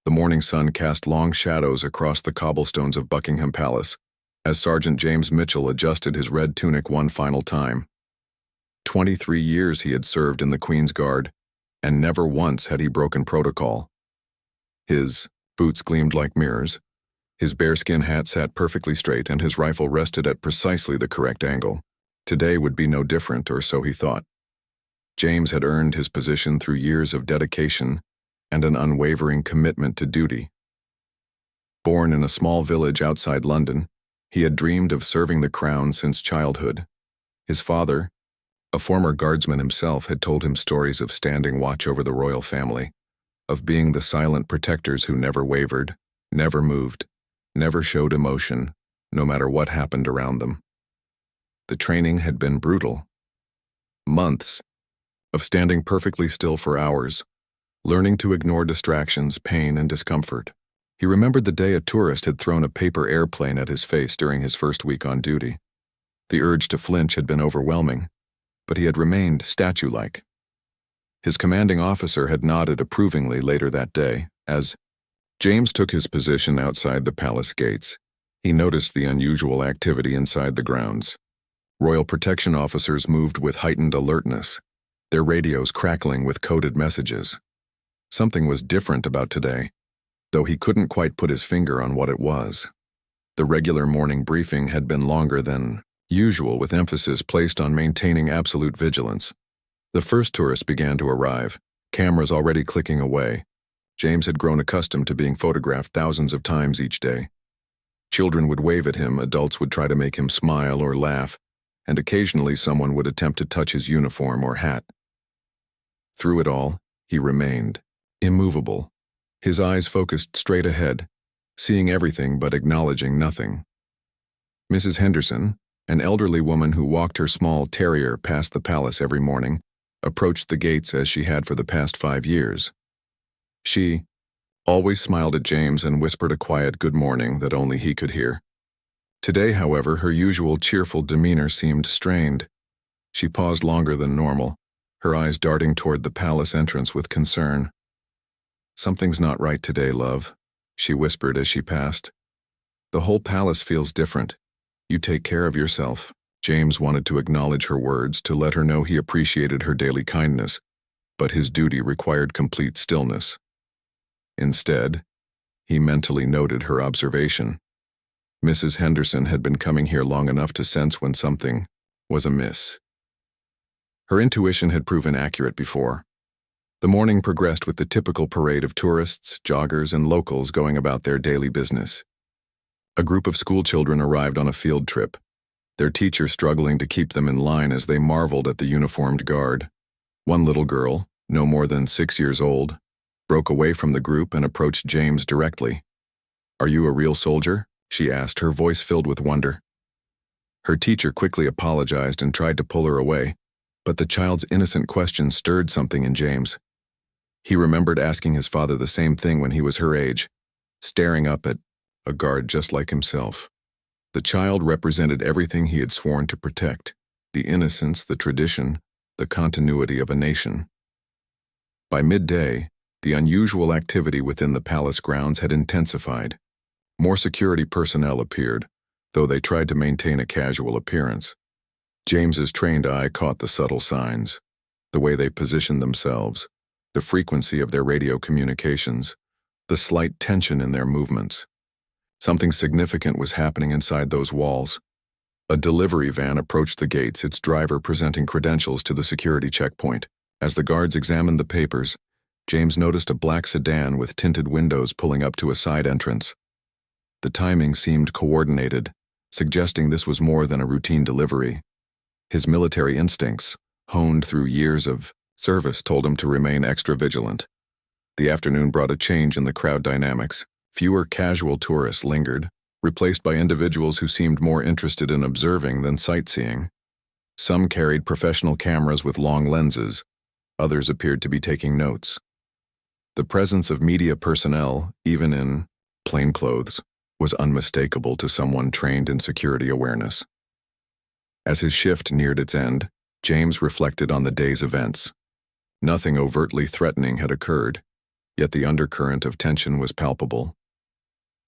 The morning sun cast long shadows across the cobblestones of Buckingham Palace as Sergeant James Mitchell adjusted his red tunic one final time. 23 years he had served in the Queen's Guard, and never once had he broken protocol. His boots gleamed like mirrors, his bearskin hat sat perfectly straight, and his rifle rested at precisely the correct angle. Today would be no different, or so he thought. James had earned his position through years of dedication and an unwavering commitment to duty. Born in a small village outside London, he had dreamed of serving the crown since childhood. His father, a former guardsman himself, had told him stories of standing watch over the royal family, of being the silent protectors who never wavered, never moved, never showed emotion, no matter what happened around them. The training had been brutal. Months of standing perfectly still for hours, learning to ignore distractions, pain, and discomfort. He remembered the day a tourist had thrown a paper airplane at his face during his first week on duty. The urge to flinch had been overwhelming, but he had remained statue-like. His commanding officer had nodded approvingly later that day. As James took his position outside the palace gates, he noticed the unusual activity inside the grounds. Royal protection officers moved with heightened alertness, their radios crackling with coded messages. Something was different about today, though he couldn't quite put his finger on what it was. The regular morning briefing had been longer than usual, with emphasis placed on maintaining absolute vigilance. The first tourists began to arrive, cameras already clicking away. James had grown accustomed to being photographed thousands of times each day. Children would wave at him, adults would try to make him smile or laugh, and occasionally someone would attempt to touch his uniform or hat. Through it all, he remained immovable, his eyes focused straight ahead, seeing everything but acknowledging nothing. Mrs. Henderson, an elderly woman who walked her small terrier past the palace every morning, approached the gates as she had for the past 5 years. She always smiled at James and whispered a quiet good morning that only he could hear. Today, however, her usual cheerful demeanor seemed strained. She paused longer than normal, her eyes darting toward the palace entrance with concern. "Something's not right today, love," she whispered as she passed. "The whole palace feels different. You take care of yourself." James wanted to acknowledge her words, to let her know he appreciated her daily kindness, but his duty required complete stillness. Instead, he mentally noted her observation. Mrs. Henderson had been coming here long enough to sense when something was amiss. Her intuition had proven accurate before. The morning progressed with the typical parade of tourists, joggers, and locals going about their daily business. A group of schoolchildren arrived on a field trip, their teacher struggling to keep them in line as they marveled at the uniformed guard. One little girl, no more than 6 years old, broke away from the group and approached James directly. "Are you a real soldier?" she asked, her voice filled with wonder. Her teacher quickly apologized and tried to pull her away, but the child's innocent question stirred something in James. He remembered asking his father the same thing when he was her age, staring up at a guard just like himself. The child represented everything he had sworn to protect: the innocence, the tradition, the continuity of a nation. By midday, the unusual activity within the palace grounds had intensified. More security personnel appeared, though they tried to maintain a casual appearance. James's trained eye caught the subtle signs, the way they positioned themselves, the frequency of their radio communications, the slight tension in their movements. Something significant was happening inside those walls. A delivery van approached the gates, its driver presenting credentials to the security checkpoint. As the guards examined the papers, James noticed a black sedan with tinted windows pulling up to a side entrance. The timing seemed coordinated, suggesting this was more than a routine delivery. His military instincts, honed through years of service, told him to remain extra vigilant. The afternoon brought a change in the crowd dynamics. Fewer casual tourists lingered, replaced by individuals who seemed more interested in observing than sightseeing. Some carried professional cameras with long lenses, others appeared to be taking notes. The presence of media personnel, even in plainclothes, was unmistakable to someone trained in security awareness. As his shift neared its end, James reflected on the day's events. Nothing overtly threatening had occurred, yet the undercurrent of tension was palpable.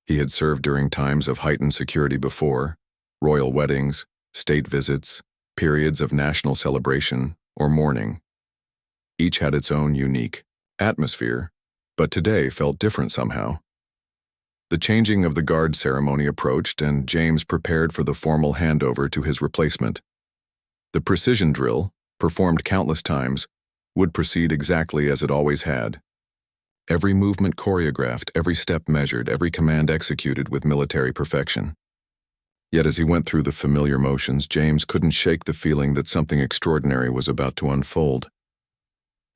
He had served during times of heightened security before: royal weddings, state visits, periods of national celebration, or mourning. Each had its own unique atmosphere, but today felt different somehow. The changing of the guard ceremony approached, and James prepared for the formal handover to his replacement. The precision drill, performed countless times, would proceed exactly as it always had. Every movement choreographed, every step measured, every command executed with military perfection. Yet as he went through the familiar motions, James couldn't shake the feeling that something extraordinary was about to unfold.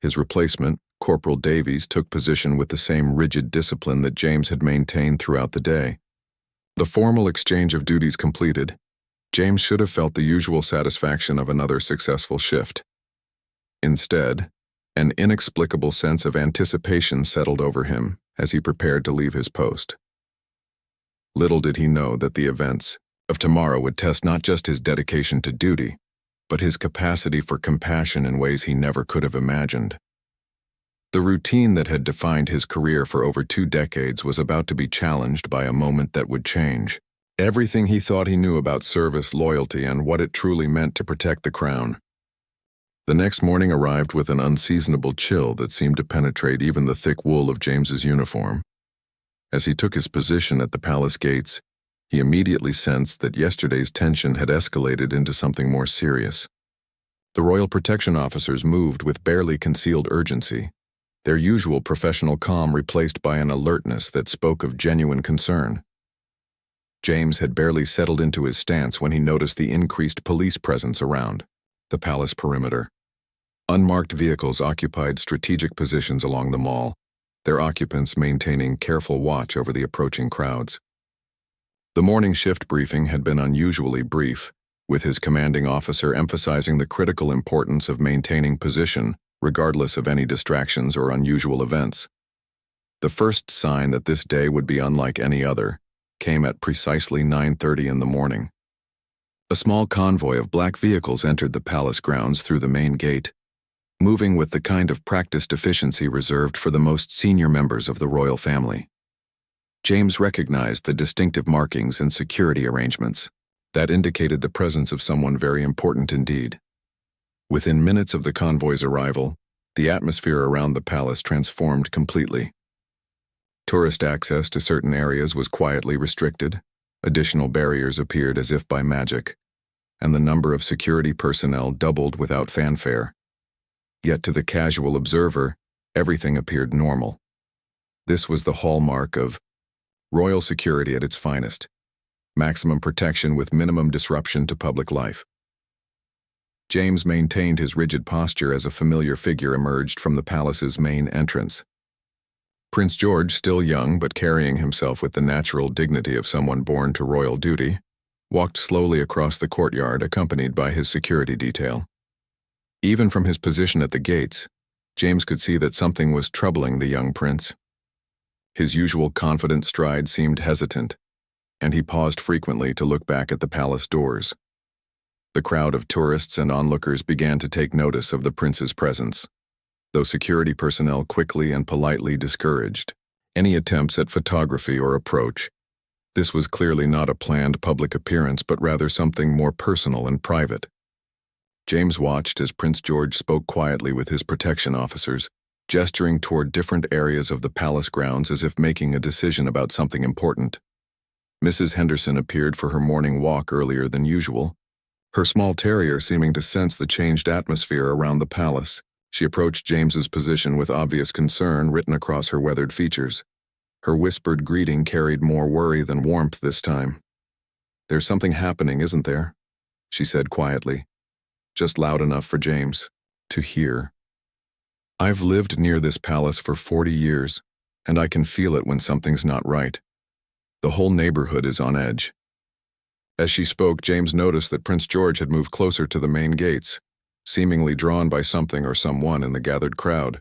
His replacement, Corporal Davies, took position with the same rigid discipline that James had maintained throughout the day. The formal exchange of duties completed, James should have felt the usual satisfaction of another successful shift. Instead, an inexplicable sense of anticipation settled over him as he prepared to leave his post. Little did he know that the events of tomorrow would test not just his dedication to duty, but his capacity for compassion in ways he never could have imagined. The routine that had defined his career for over 2 decades was about to be challenged by a moment that would change everything he thought he knew about service, loyalty, and what it truly meant to protect the crown. The next morning arrived with an unseasonable chill that seemed to penetrate even the thick wool of James's uniform. As he took his position at the palace gates, he immediately sensed that yesterday's tension had escalated into something more serious. The royal protection officers moved with barely concealed urgency, their usual professional calm replaced by an alertness that spoke of genuine concern. James had barely settled into his stance when he noticed the increased police presence around the palace perimeter. Unmarked vehicles occupied strategic positions along the mall, their occupants maintaining careful watch over the approaching crowds. The morning shift briefing had been unusually brief, with his commanding officer emphasizing the critical importance of maintaining position regardless of any distractions or unusual events. The first sign that this day would be unlike any other came at precisely 9:30 in the morning. A small convoy of black vehicles entered the palace grounds through the main gate, moving with the kind of practiced efficiency reserved for the most senior members of the royal family. James recognized the distinctive markings and security arrangements that indicated the presence of someone very important indeed. Within minutes of the convoy's arrival, the atmosphere around the palace transformed completely. Tourist access to certain areas was quietly restricted, additional barriers appeared as if by magic, and the number of security personnel doubled without fanfare. Yet to the casual observer, everything appeared normal. This was the hallmark of royal security at its finest: maximum protection with minimum disruption to public life. James maintained his rigid posture as a familiar figure emerged from the palace's main entrance. Prince George, still young but carrying himself with the natural dignity of someone born to royal duty, walked slowly across the courtyard accompanied by his security detail. Even from his position at the gates, James could see that something was troubling the young prince. His usual confident stride seemed hesitant, and he paused frequently to look back at the palace doors. The crowd of tourists and onlookers began to take notice of the prince's presence, though security personnel quickly and politely discouraged any attempts at photography or approach. This was clearly not a planned public appearance, but rather something more personal and private. James watched as Prince George spoke quietly with his protection officers, gesturing toward different areas of the palace grounds as if making a decision about something important. Mrs. Henderson appeared for her morning walk earlier than usual, her small terrier seeming to sense the changed atmosphere around the palace. She approached James's position with obvious concern written across her weathered features. Her whispered greeting carried more worry than warmth this time. "There's something happening, isn't there?" she said quietly, just loud enough for James to hear. "I've lived near this palace for 40 years, and I can feel it when something's not right. The whole neighborhood is on edge." As she spoke, James noticed that Prince George had moved closer to the main gates, seemingly drawn by something or someone in the gathered crowd.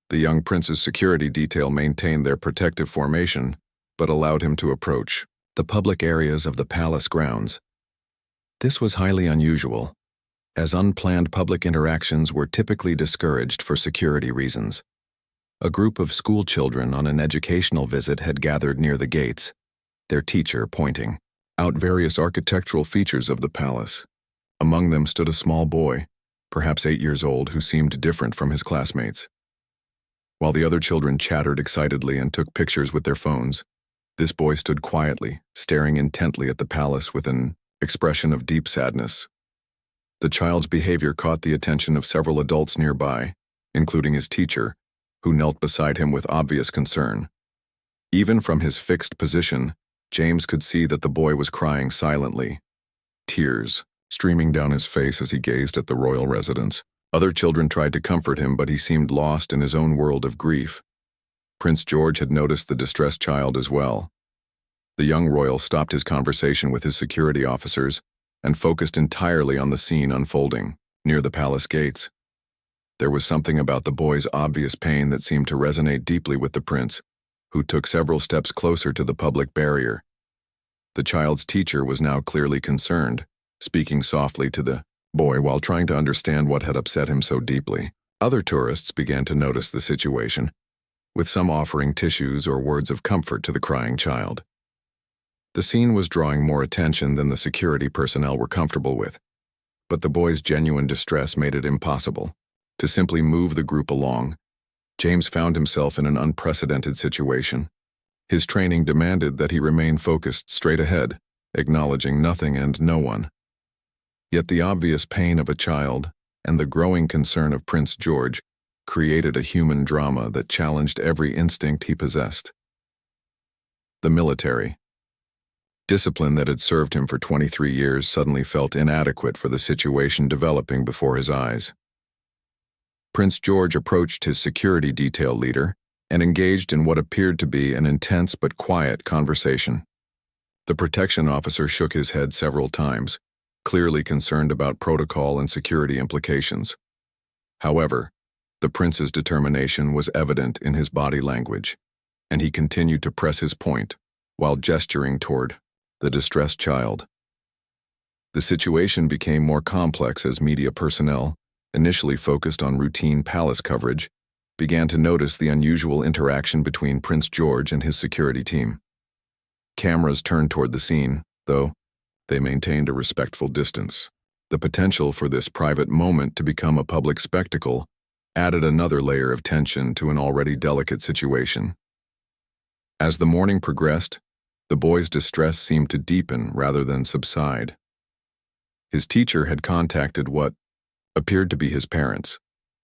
The young prince's security detail maintained their protective formation, but allowed him to approach the public areas of the palace grounds. This was highly unusual, as unplanned public interactions were typically discouraged for security reasons. A group of school children on an educational visit had gathered near the gates, their teacher pointing out various architectural features of the palace. Among them stood a small boy, perhaps 8 years old, who seemed different from his classmates. While the other children chattered excitedly and took pictures with their phones, this boy stood quietly, staring intently at the palace with an expression of deep sadness. The child's behavior caught the attention of several adults nearby, including his teacher, who knelt beside him with obvious concern. Even from his fixed position, James could see that the boy was crying silently, tears streaming down his face as he gazed at the royal residence. Other children tried to comfort him, but he seemed lost in his own world of grief. Prince George had noticed the distressed child as well. The young royal stopped his conversation with his security officers and focused entirely on the scene unfolding near the palace gates. There was something about the boy's obvious pain that seemed to resonate deeply with the prince, who took several steps closer to the public barrier. The child's teacher was now clearly concerned, speaking softly to the boy while trying to understand what had upset him so deeply. Other tourists began to notice the situation, with some offering tissues or words of comfort to the crying child. The scene was drawing more attention than the security personnel were comfortable with, but the boy's genuine distress made it impossible to simply move the group along. James found himself in an unprecedented situation. His training demanded that he remain focused straight ahead, acknowledging nothing and no one. Yet the obvious pain of a child and the growing concern of Prince George created a human drama that challenged every instinct he possessed. The military. Discipline that had served him for 23 years suddenly felt inadequate for the situation developing before his eyes. Prince George approached his security detail leader and engaged in what appeared to be an intense but quiet conversation. The protection officer shook his head several times, clearly concerned about protocol and security implications. However, the prince's determination was evident in his body language, and he continued to press his point while gesturing toward the distressed child. The situation became more complex as media personnel, initially focused on routine palace coverage, began to notice the unusual interaction between Prince George and his security team. Cameras turned toward the scene, though they maintained a respectful distance. The potential for this private moment to become a public spectacle added another layer of tension to an already delicate situation. As the morning progressed, the boy's distress seemed to deepen rather than subside. His teacher had contacted what appeared to be his parents,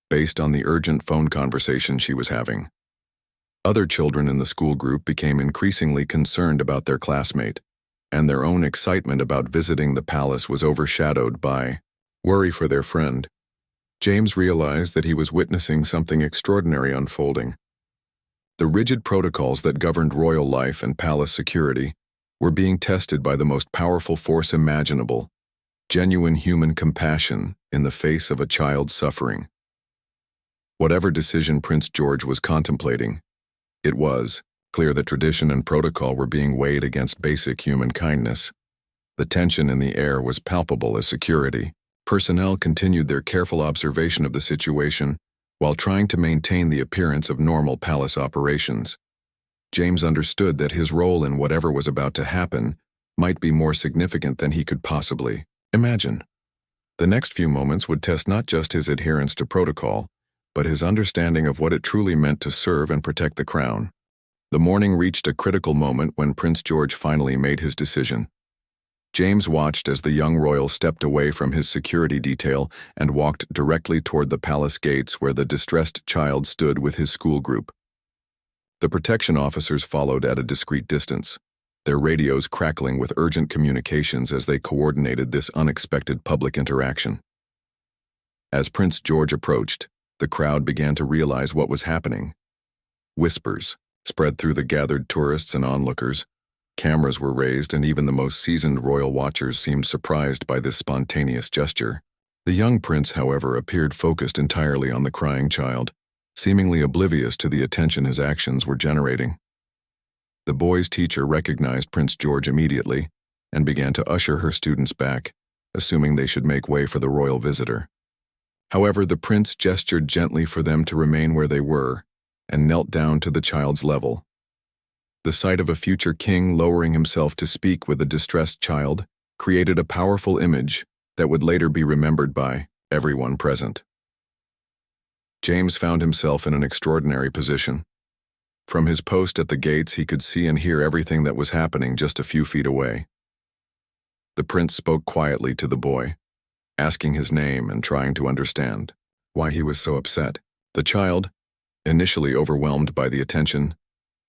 based on the urgent phone conversation she was having. Other children in the school group became increasingly concerned about their classmate, and their own excitement about visiting the palace was overshadowed by worry for their friend. James realized that he was witnessing something extraordinary unfolding. The rigid protocols that governed royal life and palace security were being tested by the most powerful force imaginable: genuine human compassion in the face of a child's suffering. Whatever decision Prince George was contemplating, it was clear that tradition and protocol were being weighed against basic human kindness. The tension in the air was palpable as security personnel continued their careful observation of the situation while trying to maintain the appearance of normal palace operations. James understood that his role in whatever was about to happen might be more significant than he could possibly imagine. The next few moments would test not just his adherence to protocol, but his understanding of what it truly meant to serve and protect the crown. The morning reached a critical moment when Prince George finally made his decision. James watched as the young royal stepped away from his security detail and walked directly toward the palace gates where the distressed child stood with his school group. The protection officers followed at a discreet distance, their radios crackling with urgent communications as they coordinated this unexpected public interaction. As Prince George approached, the crowd began to realize what was happening. Whispers spread through the gathered tourists and onlookers. Cameras were raised, and even the most seasoned royal watchers seemed surprised by this spontaneous gesture. The young prince, however, appeared focused entirely on the crying child, seemingly oblivious to the attention his actions were generating. The boy's teacher recognized Prince George immediately and began to usher her students back, assuming they should make way for the royal visitor. However, the prince gestured gently for them to remain where they were, and knelt down to the child's level. The sight of a future king lowering himself to speak with a distressed child created a powerful image that would later be remembered by everyone present. James found himself in an extraordinary position. From his post at the gates, he could see and hear everything that was happening just a few feet away. The prince spoke quietly to the boy, asking his name and trying to understand why he was so upset. The child, initially overwhelmed by the attention,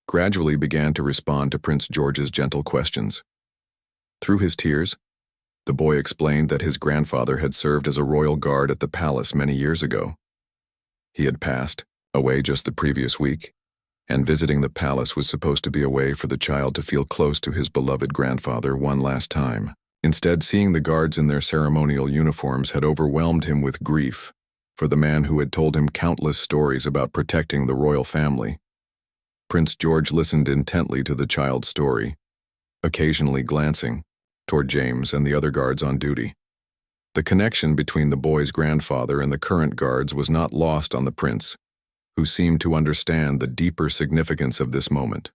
gradually began to respond to Prince George's gentle questions. Through his tears, the boy explained that his grandfather had served as a royal guard at the palace many years ago. He had passed away just the previous week, and visiting the palace was supposed to be a way for the child to feel close to his beloved grandfather one last time. Instead, seeing the guards in their ceremonial uniforms had overwhelmed him with grief for the man who had told him countless stories about protecting the royal family. Prince George listened intently to the child's story, occasionally glancing toward James and the other guards on duty. The connection between the boy's grandfather and the current guards was not lost on the prince, who seemed to understand the deeper significance of this moment.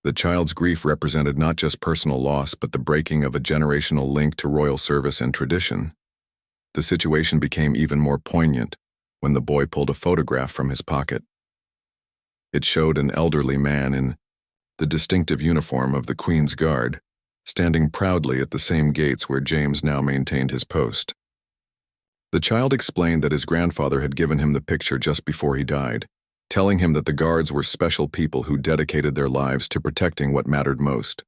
The child's grief represented not just personal loss but the breaking of a generational link to royal service and tradition. The situation became even more poignant when the boy pulled a photograph from his pocket. It showed an elderly man in the distinctive uniform of the Queen's Guard, standing proudly at the same gates where James now maintained his post. The child explained that his grandfather had given him the picture just before he died, telling him that the guards were special people who dedicated their lives to protecting what mattered most.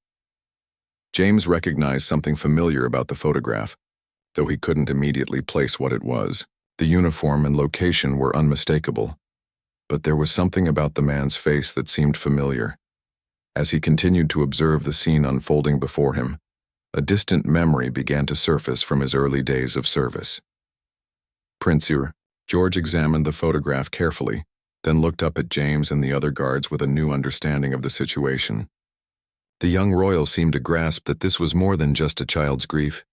James recognized something familiar about the photograph, though he couldn't immediately place what it was. The uniform and location were unmistakable, but there was something about the man's face that seemed familiar. As he continued to observe the scene unfolding before him, a distant memory began to surface from his early days of service. Prince George examined the photograph carefully, then looked up at James and the other guards with a new understanding of the situation. The young royal seemed to grasp that this was more than just a child's grief.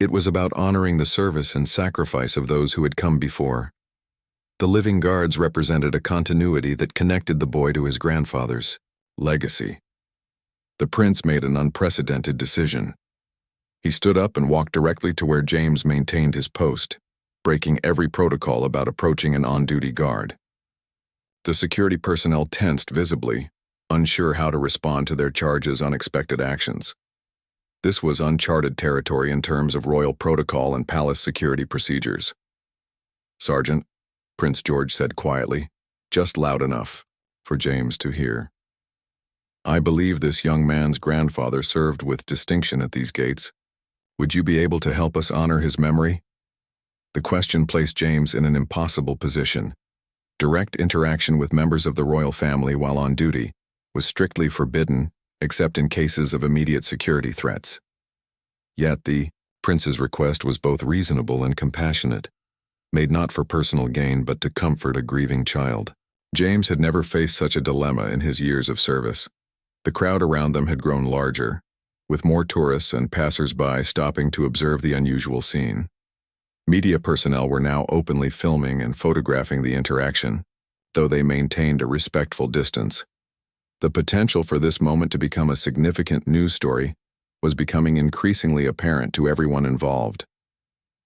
It was about honoring the service and sacrifice of those who had come before. The living guards represented a continuity that connected the boy to his grandfather's legacy. The prince made an unprecedented decision. He stood up and walked directly to where James maintained his post, breaking every protocol about approaching an on-duty guard. The security personnel tensed visibly, unsure how to respond to their charge's unexpected actions. This was uncharted territory in terms of royal protocol and palace security procedures. "Sergeant," Prince George said quietly, just loud enough for James to hear. "I believe this young man's grandfather served with distinction at these gates. Would you be able to help us honor his memory?" The question placed James in an impossible position. Direct interaction with members of the royal family while on duty was strictly forbidden, except in cases of immediate security threats. Yet the prince's request was both reasonable and compassionate, made not for personal gain but to comfort a grieving child. James had never faced such a dilemma in his years of service. The crowd around them had grown larger, with more tourists and passers-by stopping to observe the unusual scene. Media personnel were now openly filming and photographing the interaction, though they maintained a respectful distance. The potential for this moment to become a significant news story was becoming increasingly apparent to everyone involved.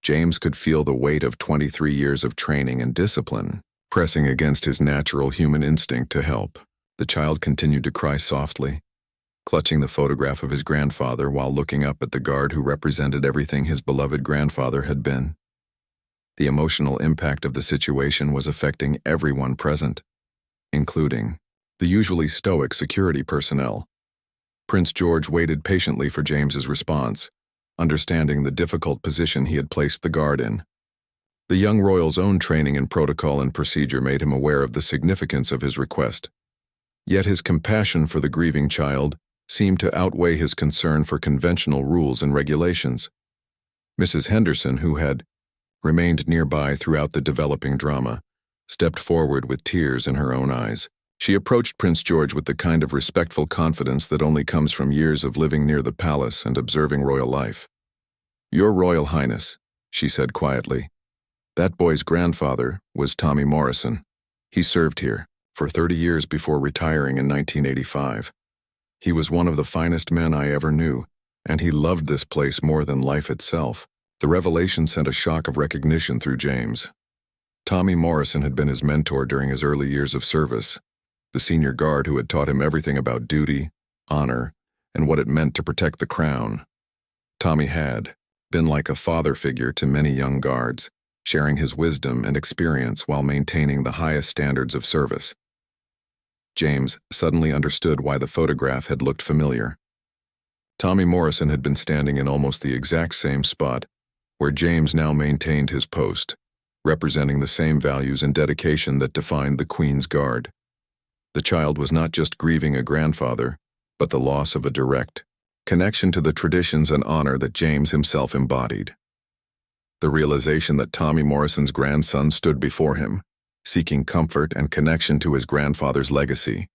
James could feel the weight of 23 years of training and discipline pressing against his natural human instinct to help. The child continued to cry softly, clutching the photograph of his grandfather while looking up at the guard who represented everything his beloved grandfather had been. The emotional impact of the situation was affecting everyone present, including the usually stoic security personnel. Prince George waited patiently for James's response, understanding the difficult position he had placed the guard in. The young royal's own training in protocol and procedure made him aware of the significance of his request. Yet his compassion for the grieving child seemed to outweigh his concern for conventional rules and regulations. Mrs. Henderson, who had remained nearby throughout the developing drama, stepped forward with tears in her own eyes. She approached Prince George with the kind of respectful confidence that only comes from years of living near the palace and observing royal life. "Your Royal Highness," she said quietly, "that boy's grandfather was Tommy Morrison. He served here for 30 years before retiring in 1985. He was one of the finest men I ever knew, and he loved this place more than life itself. The revelation sent a shock of recognition through James. Tommy Morrison had been his mentor during his early years of service, the senior guard who had taught him everything about duty, honor, and what it meant to protect the crown. Tommy had been like a father figure to many young guards, sharing his wisdom and experience while maintaining the highest standards of service. James suddenly understood why the photograph had looked familiar. Tommy Morrison had been standing in almost the exact same spot where James now maintained his post, representing the same values and dedication that defined the Queen's Guard. The child was not just grieving a grandfather, but the loss of a direct connection to the traditions and honor that James himself embodied. The realization that Tommy Morrison's grandson stood before him, seeking comfort and connection to his grandfather's legacy,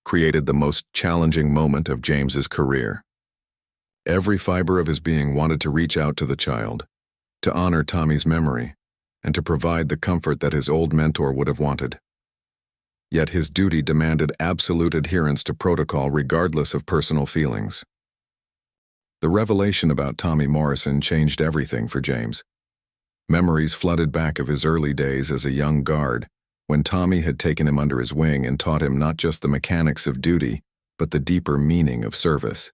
created the most challenging moment of James's career. Every fiber of his being wanted to reach out to the child, to honor Tommy's memory, and to provide the comfort that his old mentor would have wanted. Yet his duty demanded absolute adherence to protocol regardless of personal feelings. The revelation about Tommy Morrison changed everything for James. Memories flooded back of his early days as a young guard, when Tommy had taken him under his wing and taught him not just the mechanics of duty, but the deeper meaning of service.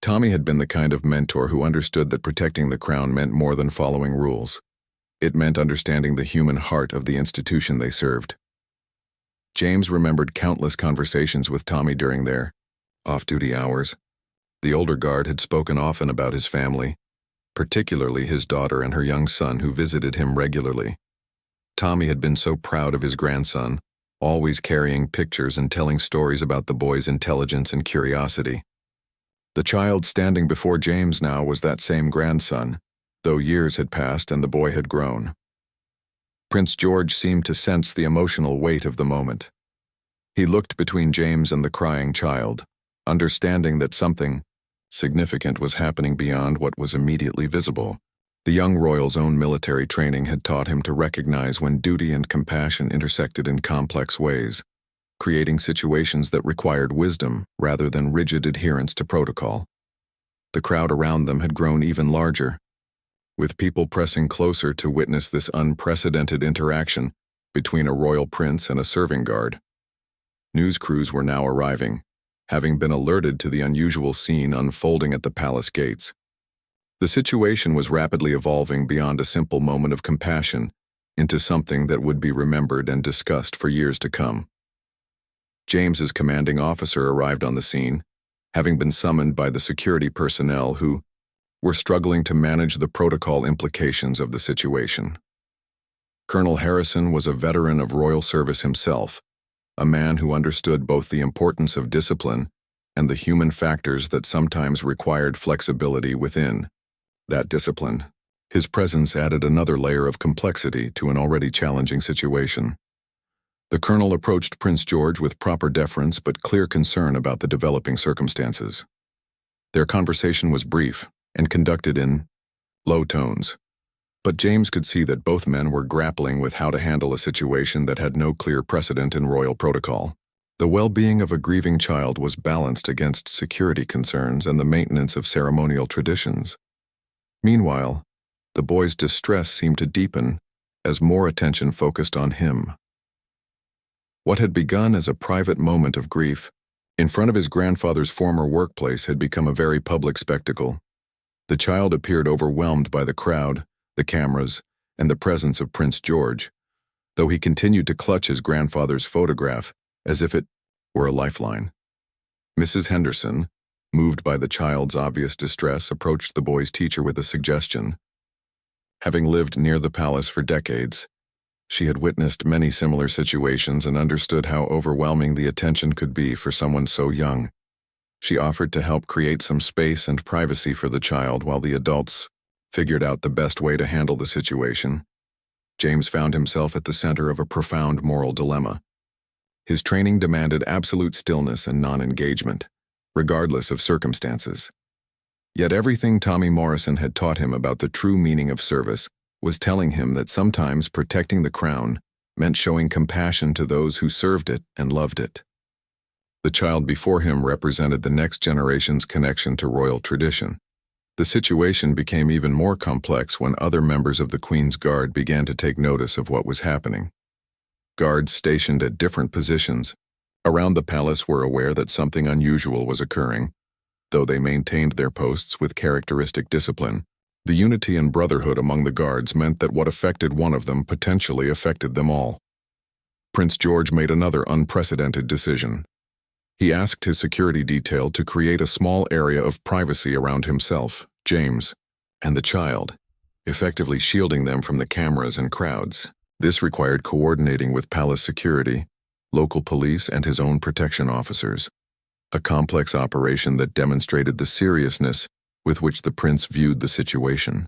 Tommy had been the kind of mentor who understood that protecting the crown meant more than following rules. It meant understanding the human heart of the institution they served. James remembered countless conversations with Tommy during their off-duty hours. The older guard had spoken often about his family, particularly his daughter and her young son who visited him regularly. Tommy had been so proud of his grandson, always carrying pictures and telling stories about the boy's intelligence and curiosity. The child standing before James now was that same grandson, though years had passed and the boy had grown. Prince George seemed to sense the emotional weight of the moment. He looked between James and the crying child, understanding that something significant was happening beyond what was immediately visible. The young royal's own military training had taught him to recognize when duty and compassion intersected in complex ways, creating situations that required wisdom rather than rigid adherence to protocol. The crowd around them had grown even larger, with people pressing closer to witness this unprecedented interaction between a royal prince and a serving guard. News crews were now arriving, having been alerted to the unusual scene unfolding at the palace gates. The situation was rapidly evolving beyond a simple moment of compassion into something that would be remembered and discussed for years to come. James's commanding officer arrived on the scene, having been summoned by the security personnel who were struggling to manage the protocol implications of the situation. Colonel Harrison was a veteran of royal service himself, a man who understood both the importance of discipline and the human factors that sometimes required flexibility within that discipline. His presence added another layer of complexity to an already challenging situation. The colonel approached Prince George with proper deference but clear concern about the developing circumstances. Their conversation was brief and conducted in low tones, but James could see that both men were grappling with how to handle a situation that had no clear precedent in royal protocol. The well-being of a grieving child was balanced against security concerns and the maintenance of ceremonial traditions. Meanwhile, the boy's distress seemed to deepen as more attention focused on him. What had begun as a private moment of grief in front of his grandfather's former workplace had become a very public spectacle. The child appeared overwhelmed by the crowd, the cameras, and the presence of Prince George, though he continued to clutch his grandfather's photograph as if it were a lifeline. Mrs. Henderson, moved by the child's obvious distress, approached the boy's teacher with a suggestion. Having lived near the palace for decades, she had witnessed many similar situations and understood how overwhelming the attention could be for someone so young. She offered to help create some space and privacy for the child while the adults figured out the best way to handle the situation. James found himself at the center of a profound moral dilemma. His training demanded absolute stillness and non-engagement, regardless of circumstances. Yet everything Tommy Morrison had taught him about the true meaning of service was telling him that sometimes protecting the crown meant showing compassion to those who served it and loved it. The child before him represented the next generation's connection to royal tradition. The situation became even more complex when other members of the Queen's Guard began to take notice of what was happening. Guards stationed at different positions around the palace were aware that something unusual was occurring, though they maintained their posts with characteristic discipline. The unity and brotherhood among the guards meant that what affected one of them potentially affected them all. Prince George made another unprecedented decision. He asked his security detail to create a small area of privacy around himself, James, and the child, effectively shielding them from the cameras and crowds. This required coordinating with palace security, local police, and his own protection officers, a complex operation that demonstrated the seriousness with which the prince viewed the situation.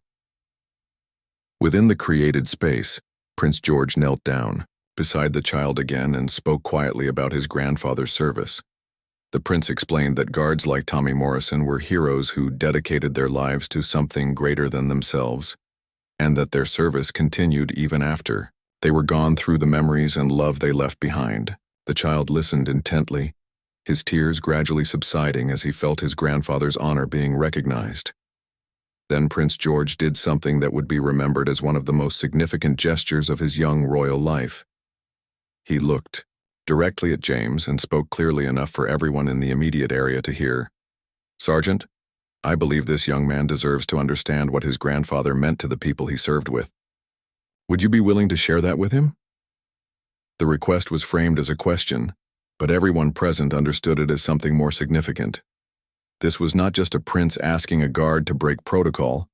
Within the created space, Prince George knelt down beside the child again and spoke quietly about his grandfather's service. The prince explained that guards like Tommy Morrison were heroes who dedicated their lives to something greater than themselves, and that their service continued even after they were gone through the memories and love they left behind. The child listened intently, his tears gradually subsiding as he felt his grandfather's honor being recognized. Then Prince George did something that would be remembered as one of the most significant gestures of his young royal life. He looked directly at James and spoke clearly enough for everyone in the immediate area to hear. "Sergeant, I believe this young man deserves to understand what his grandfather meant to the people he served with. Would you be willing to share that with him?" The request was framed as a question, but everyone present understood it as something more significant. This was not just a prince asking a guard to break protocol.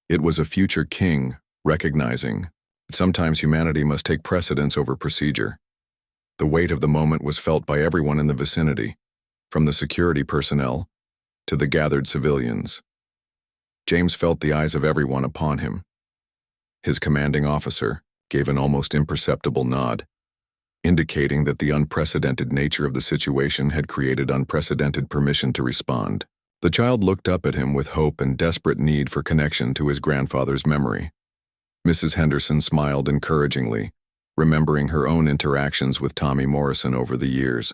It was a future king recognizing that sometimes humanity must take precedence over procedure. The weight of the moment was felt by everyone in the vicinity, from the security personnel to the gathered civilians. James felt the eyes of everyone upon him. His commanding officer gave an almost imperceptible nod, indicating that the unprecedented nature of the situation had created unprecedented permission to respond. The child looked up at him with hope and desperate need for connection to his grandfather's memory. Mrs. Henderson smiled encouragingly, remembering her own interactions with Tommy Morrison over the years.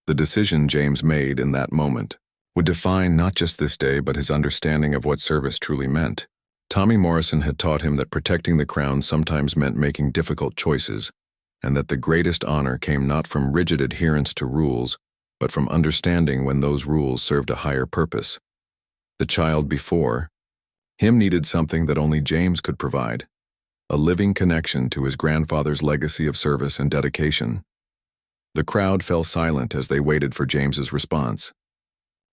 The decision James made in that moment would define not just this day but his understanding of what service truly meant. Tommy Morrison had taught him that protecting the crown sometimes meant making difficult choices, and that the greatest honor came not from rigid adherence to rules, but from understanding when those rules served a higher purpose. The child before him needed something that only James could provide, a living connection to his grandfather's legacy of service and dedication. The crowd fell silent as they waited for James's response.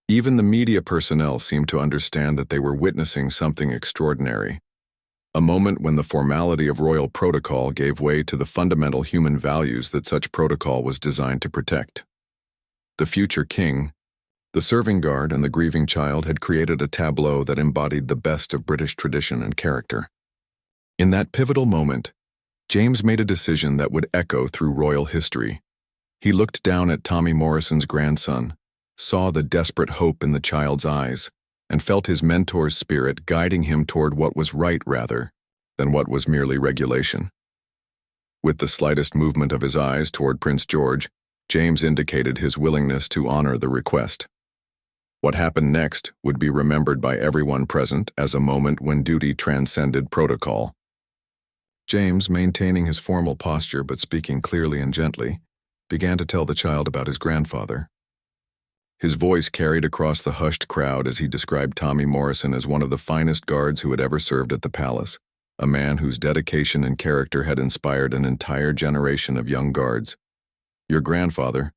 Even the media personnel seemed to understand that they were witnessing something extraordinary, a moment when the formality of royal protocol gave way to the fundamental human values that such protocol was designed to protect. The future king, the serving guard, and the grieving child had created a tableau that embodied the best of British tradition and character. In that pivotal moment, James made a decision that would echo through royal history. He looked down at Tommy Morrison's grandson, saw the desperate hope in the child's eyes, and felt his mentor's spirit guiding him toward what was right rather than what was merely regulation. With the slightest movement of his eyes toward Prince George, James indicated his willingness to honor the request. What happened next would be remembered by everyone present as a moment when duty transcended protocol. James, maintaining his formal posture but speaking clearly and gently, began to tell the child about his grandfather. His voice carried across the hushed crowd as he described Tommy Morrison as one of the finest guards who had ever served at the palace, a man whose dedication and character had inspired an entire generation of young guards. "Your grandfather,"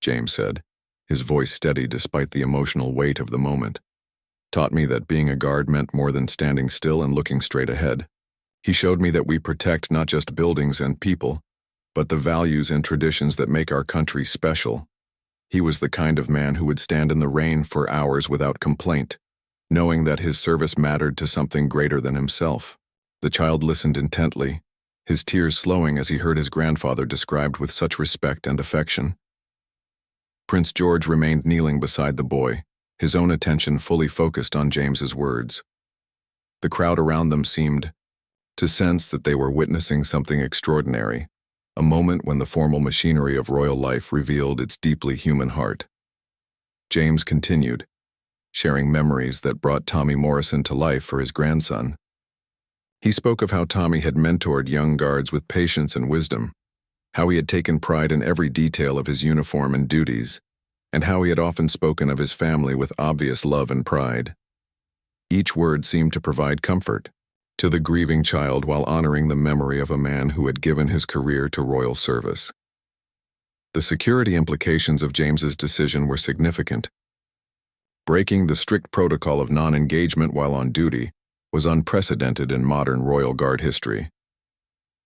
James said, his voice steady despite the emotional weight of the moment, "taught me that being a guard meant more than standing still and looking straight ahead. He showed me that we protect not just buildings and people, but the values and traditions that make our country special. He was the kind of man who would stand in the rain for hours without complaint, knowing that his service mattered to something greater than himself." The child listened intently, his tears slowing as he heard his grandfather described with such respect and affection. Prince George remained kneeling beside the boy, his own attention fully focused on James's words. The crowd around them seemed to sense that they were witnessing something extraordinary, a moment when the formal machinery of royal life revealed its deeply human heart. James continued, sharing memories that brought Tommy Morrison to life for his grandson. He spoke of how Tommy had mentored young guards with patience and wisdom, how he had taken pride in every detail of his uniform and duties, and how he had often spoken of his family with obvious love and pride. Each word seemed to provide comfort to the grieving child while honoring the memory of a man who had given his career to royal service. The security implications of James's decision were significant. Breaking the strict protocol of non-engagement while on duty was unprecedented in modern Royal Guard history.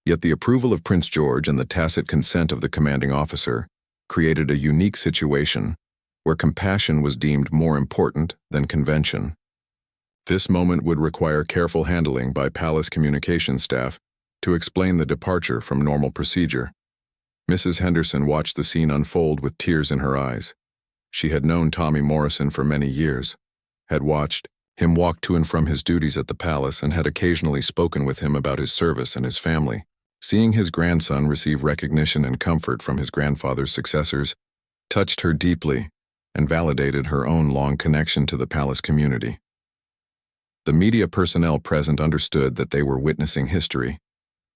Yet the approval of Prince George and the tacit consent of the commanding officer created a unique situation where compassion was deemed more important than convention. This moment would require careful handling by palace communications staff to explain the departure from normal procedure. Mrs. Henderson watched the scene unfold with tears in her eyes. She had known Tommy Morrison for many years, had watched him walk to and from his duties at the palace, and had occasionally spoken with him about his service and his family. Seeing his grandson receive recognition and comfort from his grandfather's successors touched her deeply and validated her own long connection to the palace community. The media personnel present understood that they were witnessing history.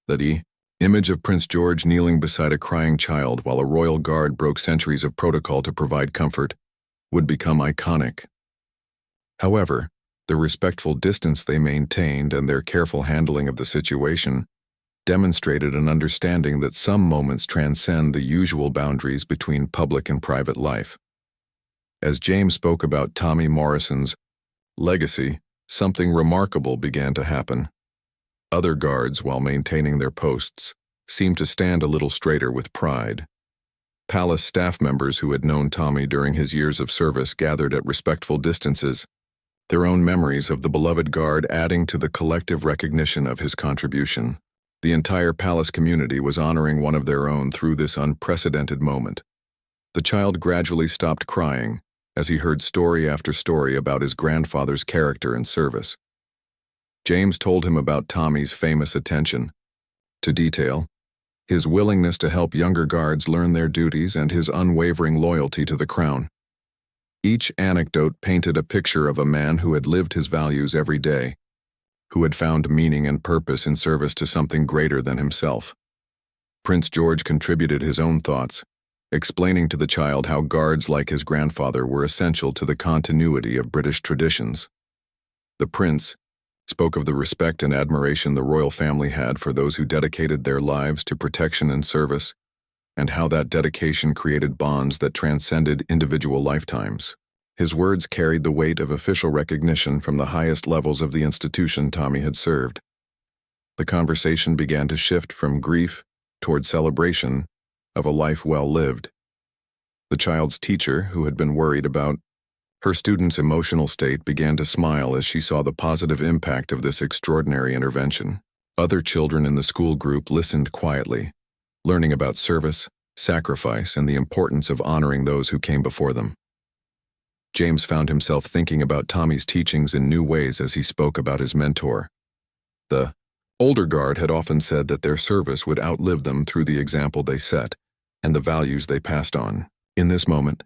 The image of Prince George kneeling beside a crying child while a royal guard broke centuries of protocol to provide comfort would become iconic. However, the respectful distance they maintained and their careful handling of the situation demonstrated an understanding that some moments transcend the usual boundaries between public and private life. As James spoke about Tommy Morrison's legacy, something remarkable began to happen. Other guards, while maintaining their posts, seemed to stand a little straighter with pride. Palace staff members who had known Tommy during his years of service gathered at respectful distances, their own memories of the beloved guard adding to the collective recognition of his contribution. The entire palace community was honoring one of their own through this unprecedented moment. The child gradually stopped crying as he heard story after story about his grandfather's character and service. James told him about Tommy's famous attention to detail, his willingness to help younger guards learn their duties, and his unwavering loyalty to the crown. Each anecdote painted a picture of a man who had lived his values every day, who had found meaning and purpose in service to something greater than himself. Prince George contributed his own thoughts, explaining to the child how guards like his grandfather were essential to the continuity of British traditions. The prince spoke of the respect and admiration the royal family had for those who dedicated their lives to protection and service, and how that dedication created bonds that transcended individual lifetimes. His words carried the weight of official recognition from the highest levels of the institution Tommy had served. The conversation began to shift from grief toward celebration of a life well lived. The child's teacher, who had been worried about her student's emotional state, began to smile as she saw the positive impact of this extraordinary intervention. Other children in the school group listened quietly, learning about service, sacrifice, and the importance of honoring those who came before them. James found himself thinking about Tommy's teachings in new ways as he spoke about his mentor. The older guard had often said that their service would outlive them through the example they set and the values they passed on. In this moment,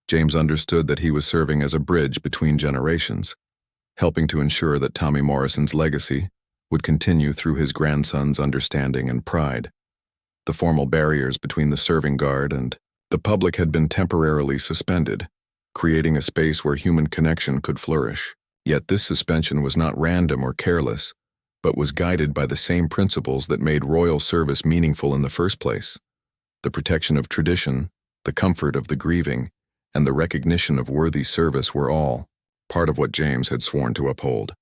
James understood that he was serving as a bridge between generations, helping to ensure that Tommy Morrison's legacy would continue through his grandson's understanding and pride. The formal barriers between the serving guard and the public had been temporarily suspended, creating a space where human connection could flourish. Yet this suspension was not random or careless, but was guided by the same principles that made royal service meaningful in the first place: the protection of tradition, the comfort of the grieving, and the recognition of worthy service were all part of what James had sworn to uphold.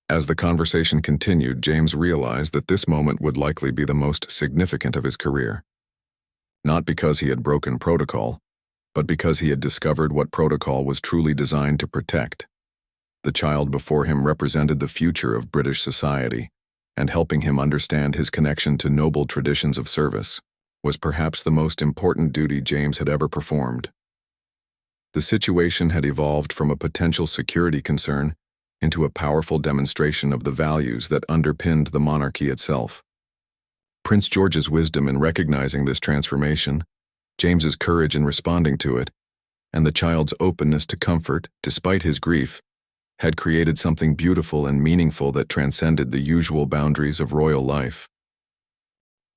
As the conversation continued, James realized that this moment would likely be the most significant of his career. Not because he had broken protocol, but because he had discovered what protocol was truly designed to protect. The child before him represented the future of British society, and helping him understand his connection to noble traditions of service was perhaps the most important duty James had ever performed. The situation had evolved from a potential security concern into a powerful demonstration of the values that underpinned the monarchy itself. Prince George's wisdom in recognizing this transformation, James's courage in responding to it, and the child's openness to comfort, despite his grief, had created something beautiful and meaningful that transcended the usual boundaries of royal life.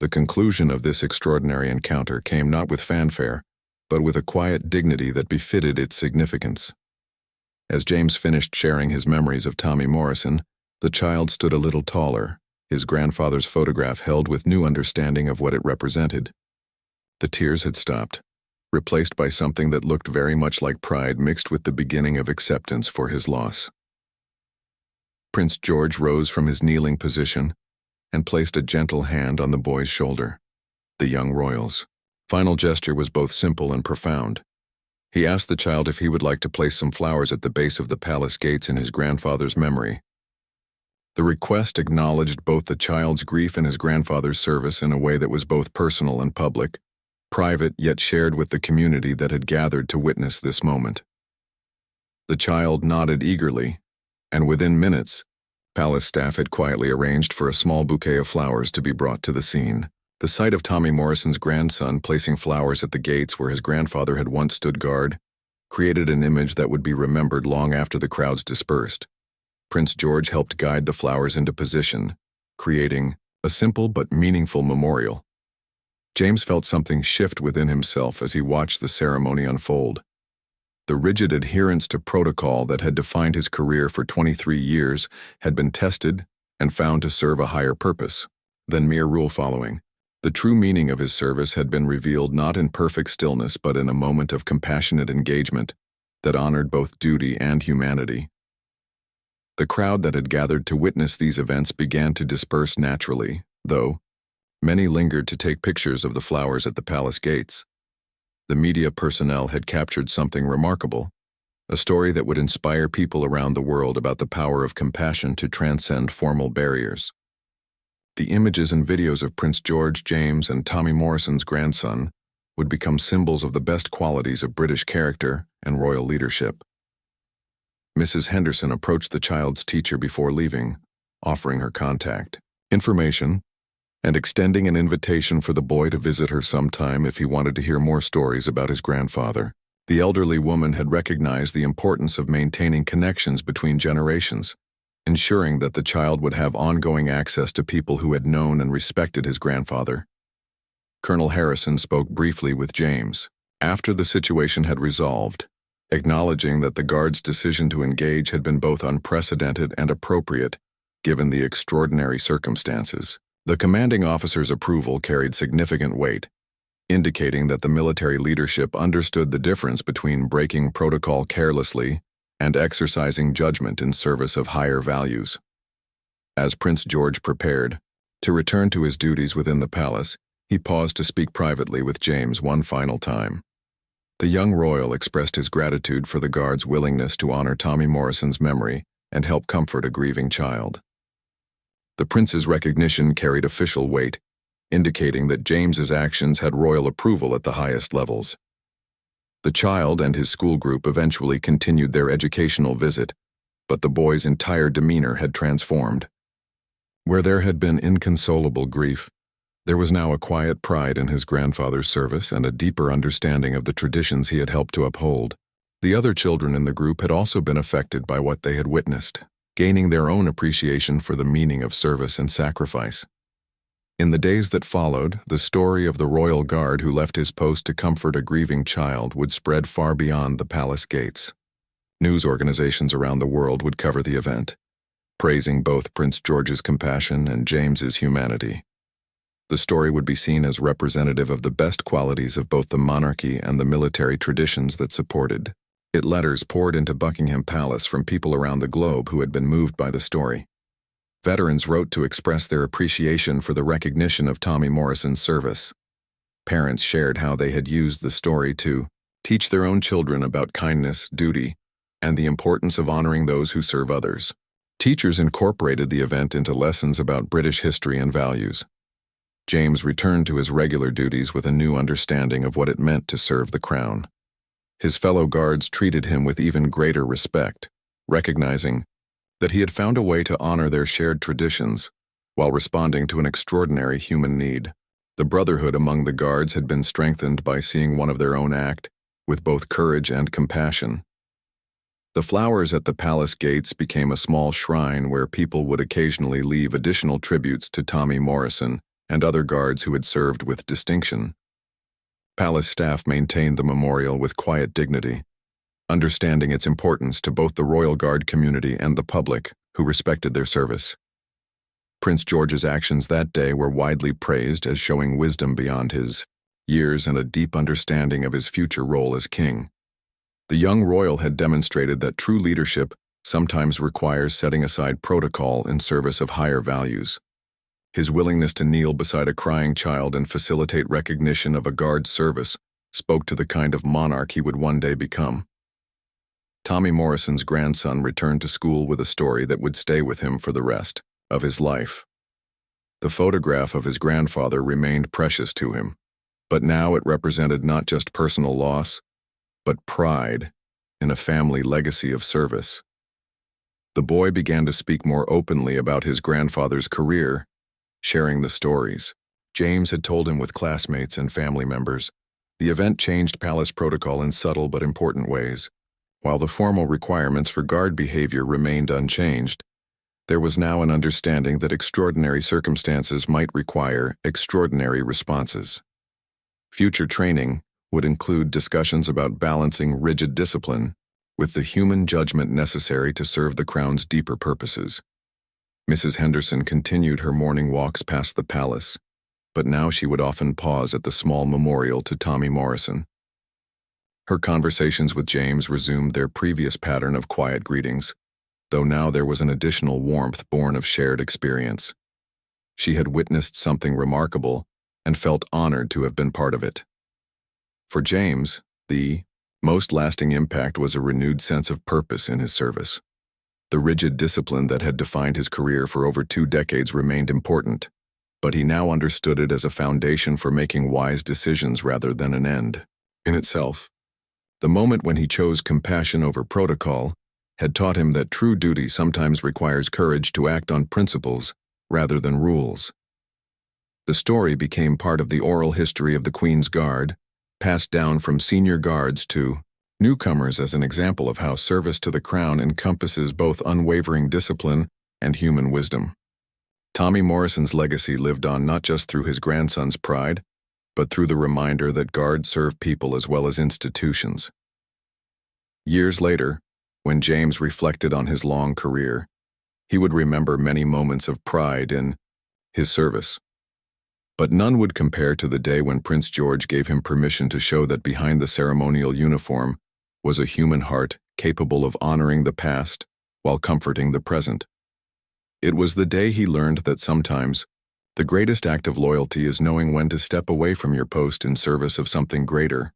The conclusion of this extraordinary encounter came not with fanfare, but with a quiet dignity that befitted its significance. As James finished sharing his memories of Tommy Morrison, the child stood a little taller, his grandfather's photograph held with new understanding of what it represented. The tears had stopped, replaced by something that looked very much like pride mixed with the beginning of acceptance for his loss. Prince George rose from his kneeling position and placed a gentle hand on the boy's shoulder. The young royal's final gesture was both simple and profound. He asked the child if he would like to place some flowers at the base of the palace gates in his grandfather's memory. The request acknowledged both the child's grief and his grandfather's service in a way that was both personal and public, private yet shared with the community that had gathered to witness this moment. The child nodded eagerly, and within minutes, palace staff had quietly arranged for a small bouquet of flowers to be brought to the scene. The sight of Tommy Morrison's grandson placing flowers at the gates where his grandfather had once stood guard created an image that would be remembered long after the crowds dispersed. Prince George helped guide the flowers into position, creating a simple but meaningful memorial. James felt something shift within himself as he watched the ceremony unfold. The rigid adherence to protocol that had defined his career for 23 years had been tested and found to serve a higher purpose than mere rule-following. The true meaning of his service had been revealed not in perfect stillness but in a moment of compassionate engagement that honored both duty and humanity. The crowd that had gathered to witness these events began to disperse naturally, though many lingered to take pictures of the flowers at the palace gates. The media personnel had captured something remarkable, a story that would inspire people around the world about the power of compassion to transcend formal barriers. The images and videos of Prince George, James, and Tommy Morrison's grandson would become symbols of the best qualities of British character and royal leadership. Mrs. Henderson approached the child's teacher before leaving, offering her contact information and extending an invitation for the boy to visit her sometime if he wanted to hear more stories about his grandfather. The elderly woman had recognized the importance of maintaining connections between generations, ensuring that the child would have ongoing access to people who had known and respected his grandfather. Colonel Harrison spoke briefly with James after the situation had resolved, acknowledging that the guard's decision to engage had been both unprecedented and appropriate, given the extraordinary circumstances. The commanding officer's approval carried significant weight, indicating that the military leadership understood the difference between breaking protocol carelessly and exercising judgment in service of higher values. As Prince George prepared to return to his duties within the palace, he paused to speak privately with James one final time. The young royal expressed his gratitude for the guard's willingness to honor Tommy Morrison's memory and help comfort a grieving child. The prince's recognition carried official weight, indicating that James's actions had royal approval at the highest levels. The child and his school group eventually continued their educational visit, but the boy's entire demeanor had transformed. Where there had been inconsolable grief, there was now a quiet pride in his grandfather's service and a deeper understanding of the traditions he had helped to uphold. The other children in the group had also been affected by what they had witnessed, gaining their own appreciation for the meaning of service and sacrifice. In the days that followed, the story of the royal guard who left his post to comfort a grieving child would spread far beyond the palace gates. News organizations around the world would cover the event, praising both Prince George's compassion and James's humanity. The story would be seen as representative of the best qualities of both the monarchy and the military traditions that supported it. Letters poured into Buckingham Palace from people around the globe who had been moved by the story. Veterans wrote to express their appreciation for the recognition of Tommy Morrison's service. Parents shared how they had used the story to teach their own children about kindness, duty, and the importance of honoring those who serve others. Teachers incorporated the event into lessons about British history and values. James returned to his regular duties with a new understanding of what it meant to serve the crown. His fellow guards treated him with even greater respect, recognizing that he had found a way to honor their shared traditions while responding to an extraordinary human need. The brotherhood among the guards had been strengthened by seeing one of their own act, with both courage and compassion. The flowers at the palace gates became a small shrine where people would occasionally leave additional tributes to Tommy Morrison and other guards who had served with distinction. Palace staff maintained the memorial with quiet dignity, understanding its importance to both the Royal Guard community and the public who respected their service. Prince George's actions that day were widely praised as showing wisdom beyond his years and a deep understanding of his future role as king. The young royal had demonstrated that true leadership sometimes requires setting aside protocol in service of higher values. His willingness to kneel beside a crying child and facilitate recognition of a guard's service spoke to the kind of monarch he would one day become. Tommy Morrison's grandson returned to school with a story that would stay with him for the rest of his life. The photograph of his grandfather remained precious to him, but now it represented not just personal loss, but pride in a family legacy of service. The boy began to speak more openly about his grandfather's career, sharing the stories James had told him with classmates and family members. The event changed palace protocol in subtle but important ways. While the formal requirements for guard behavior remained unchanged, there was now an understanding that extraordinary circumstances might require extraordinary responses. Future training would include discussions about balancing rigid discipline with the human judgment necessary to serve the crown's deeper purposes. Mrs. Henderson continued her morning walks past the palace, but now she would often pause at the small memorial to Tommy Morrison. Her conversations with James resumed their previous pattern of quiet greetings, though now there was an additional warmth born of shared experience. She had witnessed something remarkable and felt honored to have been part of it. For James, the most lasting impact was a renewed sense of purpose in his service. The rigid discipline that had defined his career for over 2 decades remained important, but he now understood it as a foundation for making wise decisions rather than an end in itself. The moment when he chose compassion over protocol had taught him that true duty sometimes requires courage to act on principles rather than rules. The story became part of the oral history of the Queen's Guard, passed down from senior guards to newcomers as an example of how service to the crown encompasses both unwavering discipline and human wisdom. Tommy Morrison's legacy lived on not just through his grandson's pride, but through the reminder that guards serve people as well as institutions. Years later, when James reflected on his long career, he would remember many moments of pride in his service. But none would compare to the day when Prince George gave him permission to show that behind the ceremonial uniform was a human heart capable of honoring the past while comforting the present. It was the day he learned that sometimes the greatest act of loyalty is knowing when to step away from your post in service of something greater.